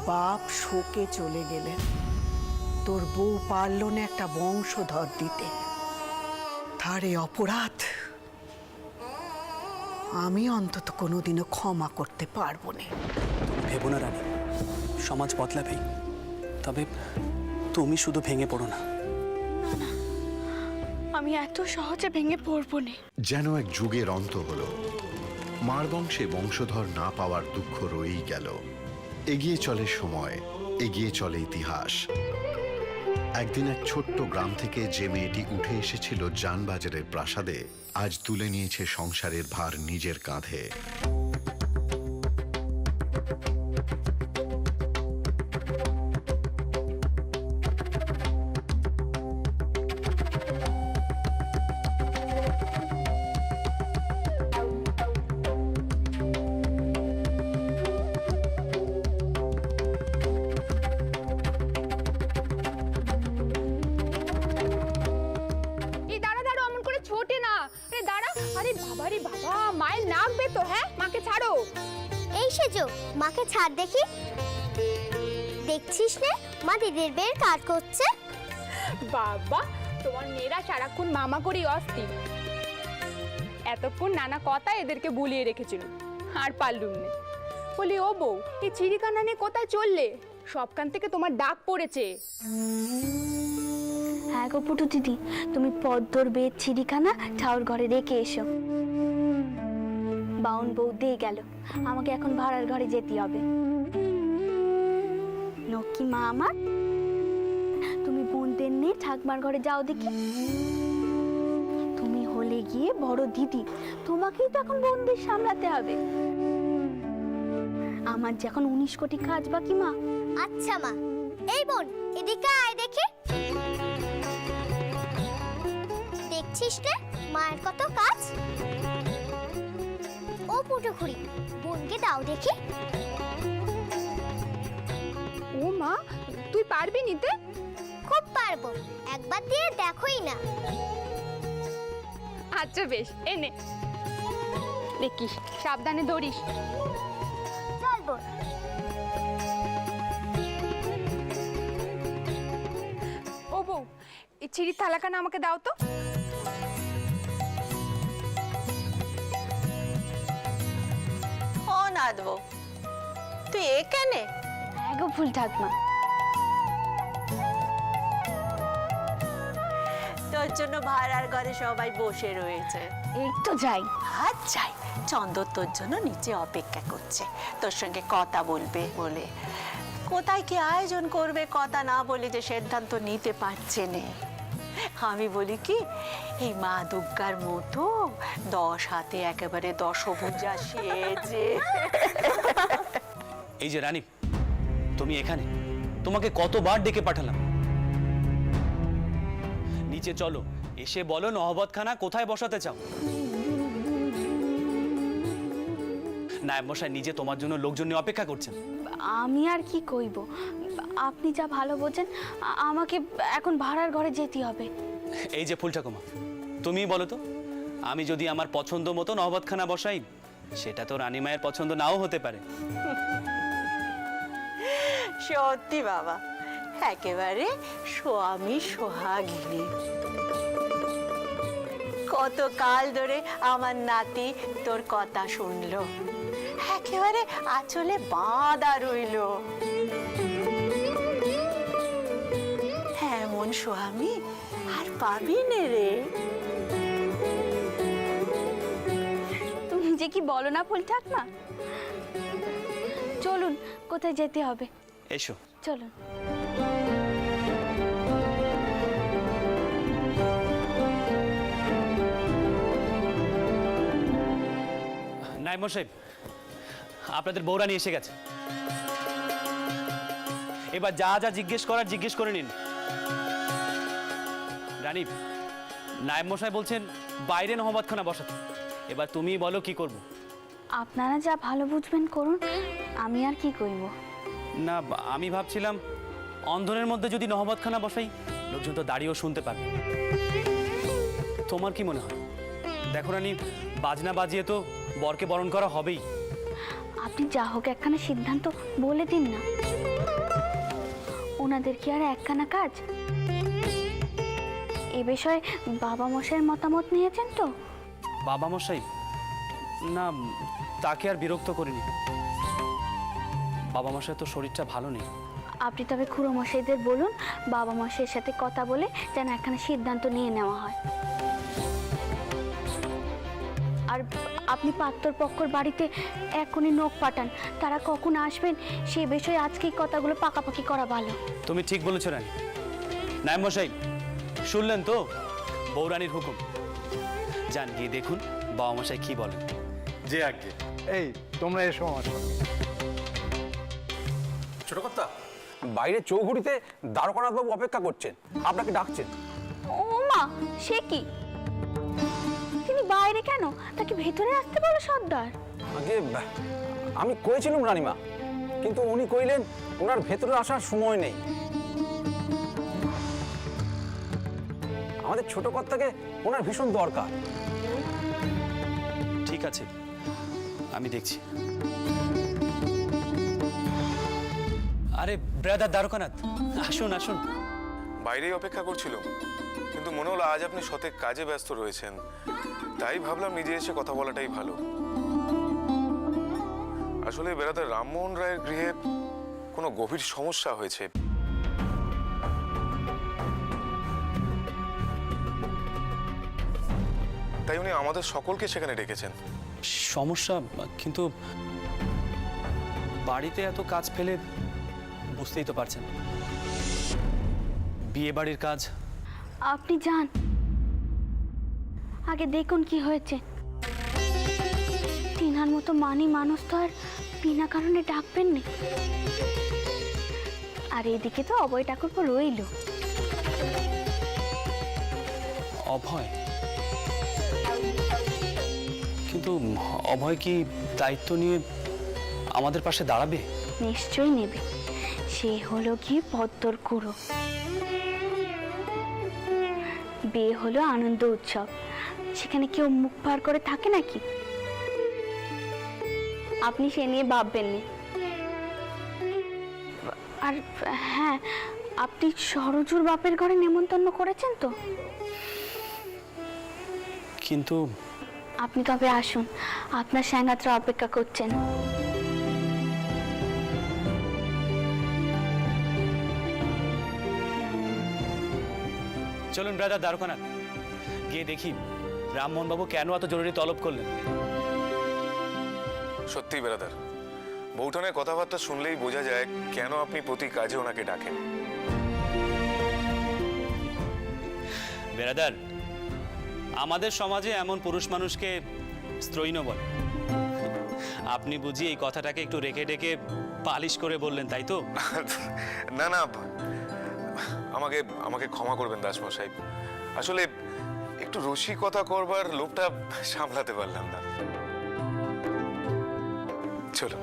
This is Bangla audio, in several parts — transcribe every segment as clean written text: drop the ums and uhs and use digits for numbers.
বাপ শোকে চলে গেলেন, তোর বউ পারল না একটা বংশধর দিতে। তার এই অপরাধ আমি অন্তত কোনোদিনও ক্ষমা করতে পারবো না। ভেবো না রানী, সমাজ বদলাবেই, তবে তুমি শুধু ভেঙে পড়ো না। আমি এত সহজে ভেঙে পড়বো না। যেন এক যুগের অন্ত হলো। মার বংশে বংশধর না পাওয়ার দুঃখ রয়েই গেল। এগিয়ে চলে সময়, এগিয়ে চলে ইতিহাস। একদিন এক ছোট্ট গ্রাম থেকে যে মেয়েটি উঠে এসেছিল জানবাজারের প্রাসাদে, আজ তুলে নিয়েছে সংসারের ভার নিজের কাঁধে। ছোটে না, আরে দাঁড়া, আরে বাবা রে বাবা, মায়ের নাকবে তো। হ্যাঁ, মাকে ছাড়ো। এই সেজো, মাকে ছাড় দেখি। দেখছিস রে, মা দিদির বের কাজ করছে। বাবা, তোমার মেয়েরা সারাক্ষণ মামা করেই অস্থির। এতক্ষণ নানা কথা এদেরকে বুলিয়ে রেখেছিল, আর পারলুম না। বলি, ও বউ, এই চিড়িখানা নিয়ে কোথায় চললে? সবখান থেকে তোমার ডাক পড়েছে। হ্যাঁ গো পুটু দিদি, তুমি পদ্মর বেদ চিড়িখানা ঠাউর ঘরে রেখে এসো। বাউন বউ দিয়ে গেল, আমাকে এখন ভাড়ার ঘরে যেতে হবে। নকি মা আমার, তুমি বোনদের নিয়ে ঠাকমার ঘরে যাও দেখি। তুমি হলে গিয়ে বড় দিদি, তোমাকেই তো এখন বোনদের সামলাতে হবে। আমার যে এখন 19 কোটি কাজ বাকি মা। আচ্ছা মা। এই বোন, এদিকে আয় দেখি। দেখছিস রে, মায়ের কত কাজ। ও পুটুখুড়ি, বোনকে দাও দেখি। ও মা, তুই পারবি নিতে? খুব পারবো, একবার দিয়ে দেখোই না। আচ্ছা বেশ, এনে দেখিস, সাবধানে ধরিস। চল বোন। ও বউ, এই চিড়ির থালাখানা আমাকে দাও তো। ও নাদবো, তুই এখানে? হ্যাঁ গো ফুল ঠাকমা। তোর জন্য ভাড়ার ঘরে সবাই বসে রয়েছে। এই তো যাই। আর যাই, চন্দর তোর জন্য নিচে অপেক্ষা করছে, তোর সঙ্গে কথা বলবে বলে। কোথায় কি আয়োজন করবে কথা না বলে যে সিদ্ধান্ত নিতে পারছে না। আমি বলি কি, এই মা দুর্গার মতো 10 হাতে একেবারে 10 ভুজা সেজে। এই যে রানী, তুমি এখানে, তোমাকে কতবার ডেকে পাঠালাম। নিচে চলো, এসে বলো নহবতখানা কোথায় বসাতে চাও। নায়েব মশাই নিজে তোমার জন্য লোকজন নিয়ে অপেক্ষা করছেন। আমি আর কি কইব, আপনি যা ভালো বোঝেন। আমাকে এখন ভাড়ার ঘরে যেতে হবে। এই যে ফুল ঠাকুমা, তুমিই বলো তো, আমি যদি আমার পছন্দ মতো নহবতখানা বসাই, সেটা তো রানী মায়ের পছন্দ নাও হতে পারে। সত্যি বাবা, একেবারে স্বামী সোহাগিনী। কত কাল ধরে আমার নাতি তোর কথা শুনলো, একেবারে আঁচলে বাঁধা রইল। এমন স্বামী আর পাবি নে রে। তুমি যে কি বলো না ফুল ঠাকমা। চলুন, কোথায় যেতে হবে। এসো। চলুন। নায়েব মশাই, আপনাদের বৌরানী এসে গেছে। এবার যা যা জিজ্ঞেস করার জিজ্ঞেস করে নিন। রানী, নায়েব মশাই বলছেন বাইরে নহবতখানা বসাতে। এবার তুমিই বলো কি করব। আপনারা যা ভালো বুঝবেন করুন, আমি আর কি কইব। না, আমি ভাবছিলাম অন্ধনের মধ্যে যদি নহবতখানা বসাই, লোকজন তো দাঁড়িয়েও শুনতে পারবে। তোমার কি মনে হয়? দেখো রানী, বাজনা বাজিয়ে তো বরকে বরণ করা হবেই। আপনি যা হোক একখানা সিদ্ধান্ত বলে দিন না। ওনাদের কি আর একখানা কাজ? এ বিষয়ে বাবা মশাইয়ের মতামত নিয়েছেন তো? বাবা মশাই না, তাকে আর বিরক্ত করিনি। বাবা মশাই তো শরীরটা ভালো নেই। আপনি তবে খুড়ো মশাইদের বলুন বাবা মশাইয়ের সাথে কথা বলে যেন একখানা সিদ্ধান্ত নিয়ে নেওয়া হয়। আর আপনি পাত্তর পক্ষর বাড়িতে এখনই নোক পাঠান, তারা কখন আসবেন সে বিষয়ে আজকেই কথাগুলো পাকাপাকি করা ভালো। তুমি ঠিক বলেছো রানী। নায়েব মশাই শুনলেন তো বৌরানীর হুকুম? যান গিয়ে দেখুন বাবা মশাই কি বলেন। যে আগে এই তোমরা এসো আমার সঙ্গে। ছোট কর্তা, বাইরে চৌঘুড়িতে দ্বারকানাথ বাবু অপেক্ষা করছেন, আপনাকে ডাকছেন। ও মা, সে কি? তিনি বাইরে কেন? তাকে ভেতরে আসতে বলো সর্দার। আগে আমি করেছিলাম রানীমা, কিন্তু উনি কইলেন ওনার ভেতরে আসার সময় নেই। আমাদের ছোট কর্তাকে ওনার ভীষণ দরকার। ঠিক আছে, আমি দেখছি। আরে ব্রাদার দ্বারকানাথ, আসুন আসুন। বাইরেই অপেক্ষা করছিল, কিন্তু মনে হলো আজ আপনি শতেক কাজে ব্যস্ত রয়েছেন, তাই ভাবলাম নিজে এসে কথা বলাটাই ভালো। আসলে বেড়াতে রামমোহন রায়ের গৃহে কোনো গভীর সমস্যা হয়েছে। তাই উনি আমাদের সকলকে সেখানে ডেকেছেন। সমস্যা? কিন্তু বাড়িতে এত কাজ ফেলে, বুঝতেই তো পারছেন, বিয়ে বাড়ির কাজ। আপনি যান, আগে দেখুন কি হয়েছে। তিনার মতো মানি মানুষ তো আর বিনা কারণে ডাকবেন না। আর এদিকে তো অভয় ঠাকুরপো রইল। অভয়? কিন্তু অভয় কি দায়িত্ব নিয়ে আমাদের পাশে দাঁড়াবে? নিশ্চয়ই নেবে। সে হলো কি পদ্মর কুড়ো। বিয়ে হলো আনন্দ উৎসব, সেখানে কেউ মুখ পার করে থাকে নাকি? আপনি সে নিয়ে ভাববেন না। আর হ্যাঁ, আপনি সরজুর বাপের ঘরে নেমন্তন্ন করেছেন তো? কিন্তু আপনি তবে আসুন, আপনার সাঙ্গাতরা অপেক্ষা করছেন। চলুন ব্রাদার দ্বারকানাথ, গিয়ে দেখি রামমোহন বাবু কেন এত জরুরি তলব করলেন। সত্যি বেড়াদার, বৌঠানের কথাবার্তা শুনলেই বোঝা যায় কেন আপনি প্রতি কাজে ওনাকে ডাকেন। বেরাদার, আমাদের সমাজে এমন পুরুষ মানুষকে স্ত্রৈণ বলে। আপনি বুঝি এই কথাটাকে একটু রেখে রেখে পালিশ করে বললেন, তাই তো? না না, আমাকে আমাকে ক্ষমা করবেন দাসমশাই। আসলে একটু রসিকতা করবার লোভটা সামলাতে পারলাম না। চলো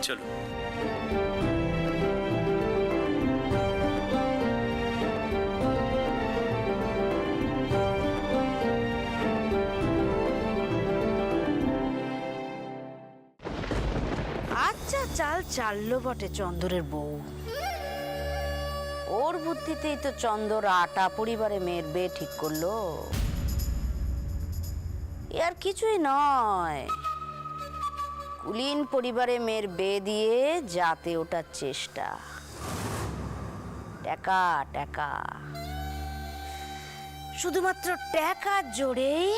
চলো। আচ্ছা, চাল চাললো বটে চন্দরের বউ। ওর বুদ্ধিতেই তো চন্দর আটা পরিবারে মেয়ের বিয়ে ঠিক করলো। এ আর কিছুই নয়, কুলীন পরিবারে মেয়ের বিয়ে দিয়ে যাতে ওঠার চেষ্টা। টাকা টাকা, শুধুমাত্র টাকার জোরেই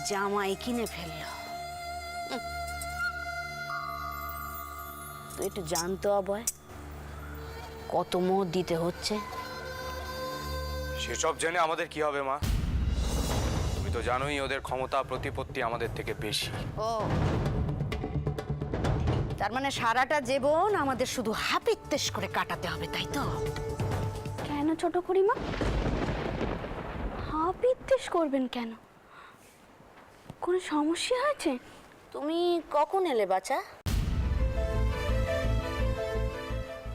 জামাই কিনে ফেললো। তুই একটু জানতো অভয়, কত মোহ দিতে হচ্ছে। সেসব জেনে আমাদের কি হবে মা? তুমি তো জানোই ওদের ক্ষমতা প্রতিপত্তি আমাদের থেকে বেশি। ও, তার মানে সারাটা জীবন আমাদের শুধু হাপিত্তেশ করে কাটাতে হবে, তাই তো? কেন ছোট খুড়িমা? হাপিত্তেশ করবেন কেন? কোনো সমস্যা হয়েছে? তুমি কখন এলে বাছা?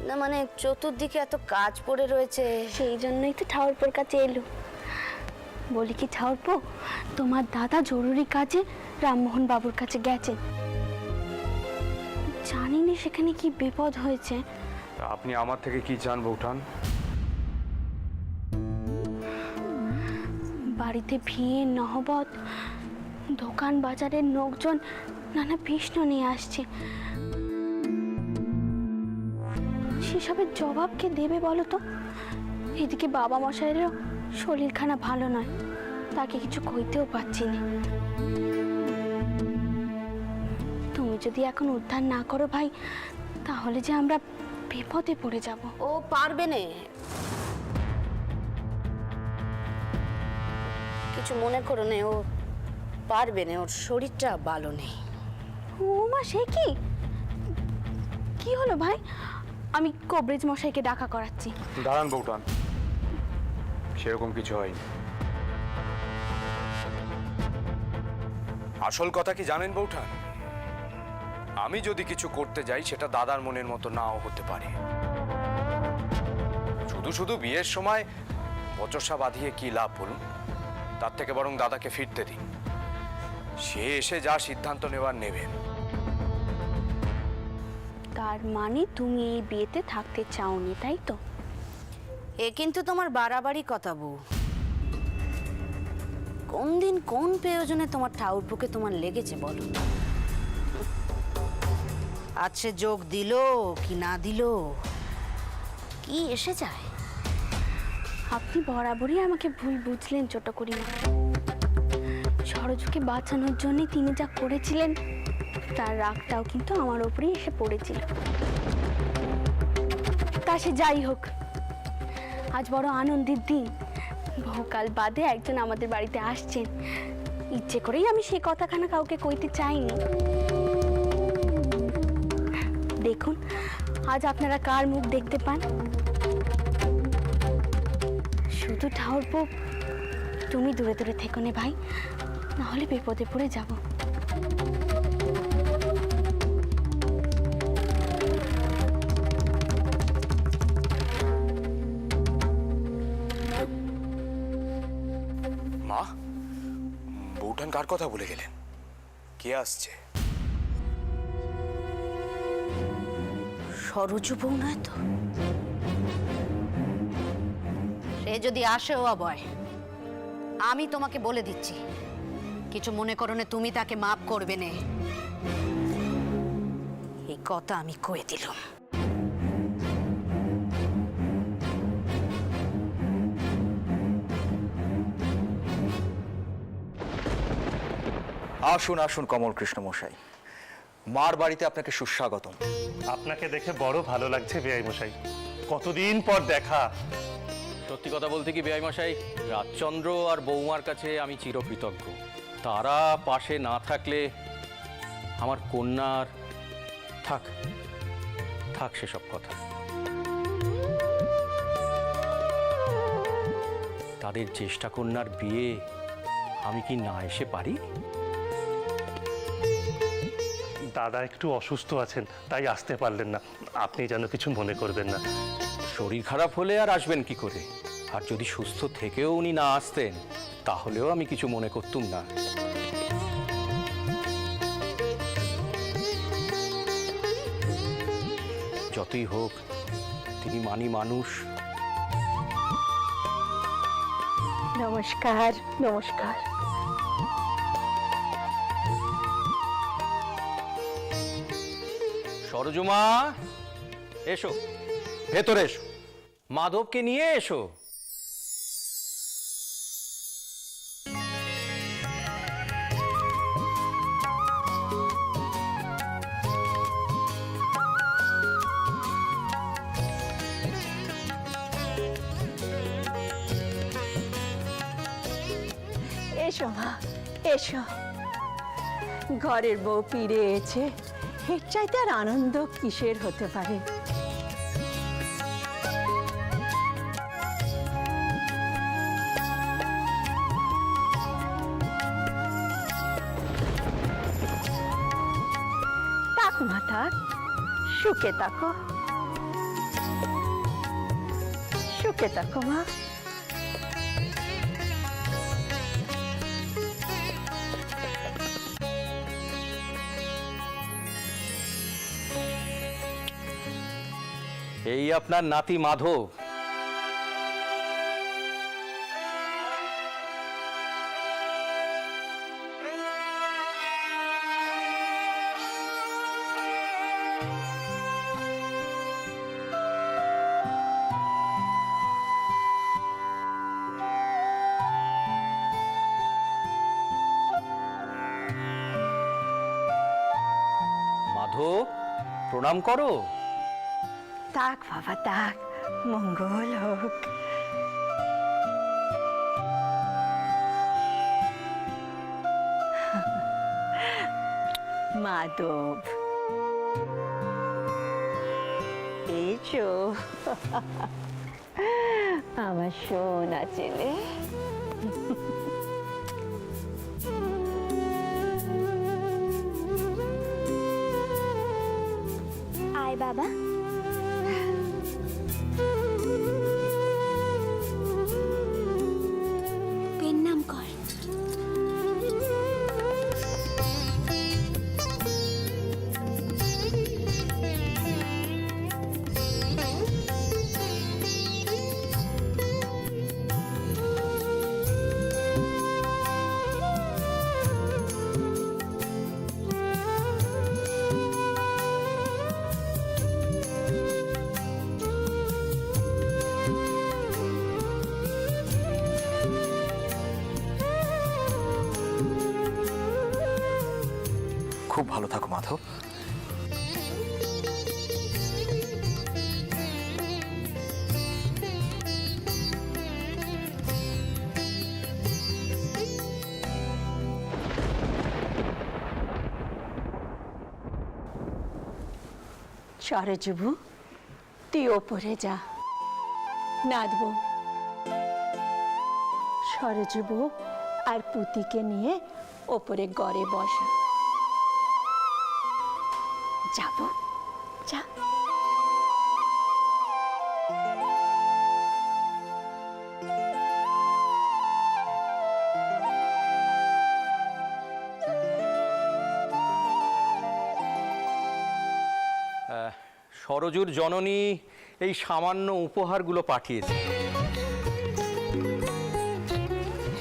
না মানে চতুর্দিকে এত কাজ পড়ে রয়েছে। সেই জন্যই তো ঠাকুরপোর কাছে এলো। বলি কি ঠাকুরপো, তোমার দাদা জরুরি কাজে রামমোহন বাবুর কাছে গেছেন। জানি না সেখানে কি বিপদ হয়েছে। আপনি আমার থেকে কি চান বৌঠান? বাড়িতে ভিড়, নহবত, দোকান বাজারের লোকজন নানা প্রশ্ন নিয়ে আসছে। সেসবের জবাব কে দেবে বলো তো? এদিকে বাবা মশাইয়েরও শরীরখানা ভালো নয়, তাকে কিছু কইতেও পারছি না। তুমি যদি এখন উদ্ধার না করো ভাই, তাহলে যে আমরা বিপদে পড়ে যাব। ও পারবে না, কিছু মনে করো না, ও পারবে না, ওর শরীরটা ভালো নেই। ও মা, সে কি? কি হলো ভাই? আমি কবরেজ মশাইকে ডাকা করাচ্ছি। দাঁড়ান বৌঠান, সেরকম কিছু হয়নি। আসল কথা কি জানেন বৌঠান? আমি যদি কিছু করতে যাই সেটা দাদার মনের মতো নাও হতে পারে। শুধু শুধু বিয়ের সময় বচসা বাঁধিয়ে কি লাভ বলুন? তার থেকে বরং দাদাকে ফিরতে দিন, সে এসে যা সিদ্ধান্ত নেবার নেবেন। তার মানে তুমি এই বিয়েতে থাকতে চাওনি, তাই তো? এ কিন্তু তোমার বাড়াবাড়ি কথা বউ। কোন দিন কোন প্রয়োজনে তোমার ঠাউরপুকে তোমার লেগেছে বলো? আজ সে যোগ দিল কি না দিল, কি এসে যায়? আপনি বরাবরই আমাকে ভুল বুঝলেন ছোট করিমা। সরজুকে বাঁচানোর জন্য তিনি যা করেছিলেন তার রাগটাও কিন্তু আমার ওপরেই এসে পড়েছিল। তা সে যাই হোক, আজ বড় আনন্দের দিন। বহুকাল বাদে একজন আমাদের বাড়িতে আসছেন। ইচ্ছে করেই আমি সেই কথাখানা কাউকে কইতে চাইনি। দেখুন আজ আপনারা কার মুখ দেখতে পান। শুধু ঠাউরপো, তুমি দূরে দূরে থেকো নে ভাই, নাহলে বিপদে পড়ে যাব। মা, বৌঠান কার কথা বলে গেলেন? কে আসছে? সরজু বউ নয় তো? সে যদি আসেও অবয়, আমি তোমাকে বলে দিচ্ছি, কিছু মনে করো না, তুমি তাকে মাফ করবে না, এই কথা আমি কয়ে দিলাম। আসুন আসুন কমল কৃষ্ণ মশাই, মার বাড়িতে আপনাকে সুস্বাগতম। আপনাকে দেখে বড় ভালো লাগছে বেআই মশাই, কতদিন পর দেখা। সত্যি কথা বলতে কি বেআই মশাই, রাজচন্দ্র আর বৌমার কাছে আমি চিরকৃতজ্ঞ। তারা পাশে না থাকলে আমার কন্যার থাক থাক সেসব কথা। তাদের চেষ্টা কন্যার বিয়ে আমি কি না এসে পারি? দাদা একটু অসুস্থ আছেন, তাই আসতে পারলেন না। আপনি যেন কিছু মনে করবেন না। শরীর খারাপ হলে আর আসবেন কি করে? আর যদি সুস্থ থেকেও উনি না আসতেন তাহলেও আমি কিছু মনে করতুম না। যতই হোক তিনি মানি মানুষ। নমস্কার নমস্কার। সরজুমা এসো, ভেতরে এসো, মাধবকে নিয়ে এসো। এসো মা এসো, ঘরের বউ ফিরে এসেছে, এর চাইতে আর আনন্দ কিসের হতে পারে? থাক মা থাক, সুখে থাকো, সুখে থাকো মা। এই আপনার নাতি মাধব। মাধব, প্রণাম করো। তাক বাবা তাক, মঙ্গল হোক। মাধব, এসো আমার সোনা ছেলে। আয় বাবা। পেন নাম কর। খুব ভালো থাকো মাধব। সরজবু, তুই ওপরে যা, নাদবো। সরজবু আর পুতিকে নিয়ে ওপরে গড়ে বসা। যাবো, যা। সরজুর জননী এই সামান্য উপহারগুলো পাঠিয়েছে।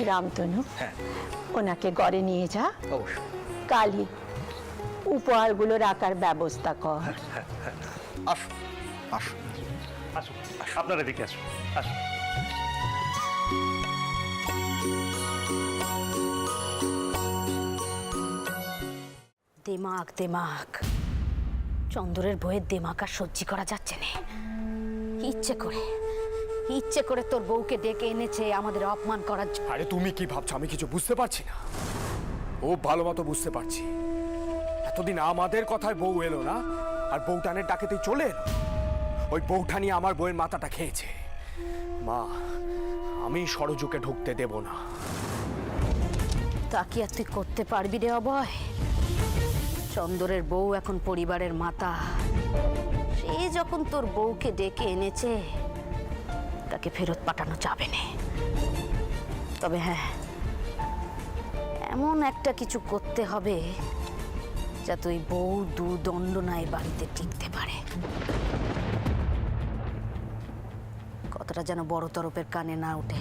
রামতনু, হ্যাঁ, ওনাকে গড়ে নিয়ে যা। অবশ্যই। কালই উপহারগুলো রাখার ব্যবস্থা কর। আসো আসো আসুন, আপনার এদিকে আসুন, আসুন। দিমাগ দিমাগ, চন্দরের বইয়ের দিমাগ আর সহ্য করা যাচ্ছে না। ইচ্ছে করে তোর বউকে ডেকে এনেছে আমাদের অপমান করার জন্য। আরে তুমি কি ভাবছো আমি কিছু বুঝতে পারছি না? ও ভালো মতো বুঝতে পারছি। এতদিন আমাদের কথায় বউ এলো না, আর বউটানের ডাকেতেই চলে এলো। ওই বউটা নিয়ে আমার বউয়ের মাথাটা খেয়েছে। মা, আমি সরজুকে ঢুকতে দেব না। তা কি আর তুই করতে পারবি রে অভয়? চন্দরের বউ এখন পরিবারের মাতা। সে যখন তোর বউকে ডেকে এনেছে, তাকে ফেরত পাঠানো যাবে না। তবে হ্যাঁ, এমন একটা কিছু করতে হবে যাতে ওই বউ দুদণ্ড নাই বাড়িতে টিকতে পারে। কথাটা যেন বড় তরফের কানে না ওঠে।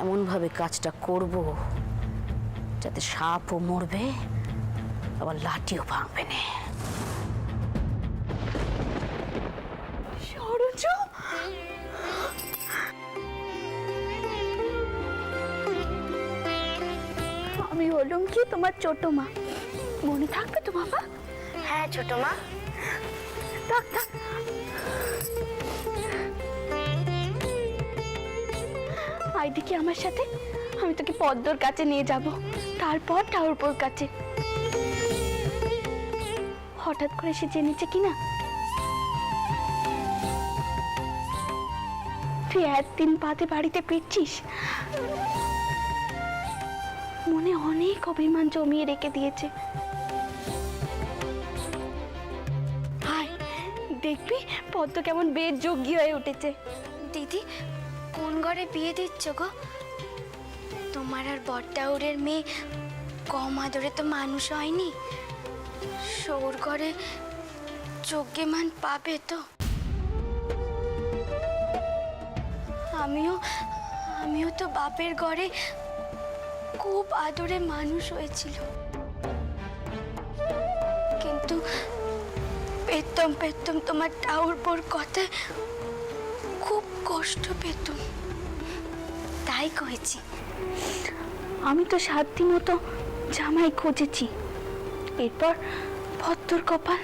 এমনভাবে কাজটা করব যাতে সাপও মরবে, আবার লাঠিও ভাঙবে না। সরজু, আমি হলাম কি তোমার ছোট মা। মনে থাকবে তো বাবা? হ্যাঁ ছোট মা। থাক থাক। আইদিকে আমার সাথে, আমি তোকে পদ্মর কাছে নিয়ে যাব, তারপর ঠাকুরপোর কাছে। হঠাৎ করে সে জেনেছে কিনা তুই একদিন বাদে বাড়িতে ফিরছিস। মনে অনেক অভিমান জমিয়ে রেখে দিয়েছে। হাই, দেখবি পদ্ম কেমন বেশ যোগ্য হয়ে উঠেছে। দিদি, কোন ঘরে বিয়ে দিচ্ছ গো? তোমার আর বড়দাউরের মেয়ে কম আদরে তো মানুষ হয়নি। সৌর ঘরে যোগ্যমান পাবে তো? আমিও তো বাপের ঘরে খুব আদরে মানুষ হয়েছিল, কিন্তু পেতম তোমার টাউর বোর কথায় খুব কষ্ট পেতুম, তাই কয়েছি। আমি তো 7 দিন মতো জামাই খুঁজেছি, এরপর ভদ্র কপাল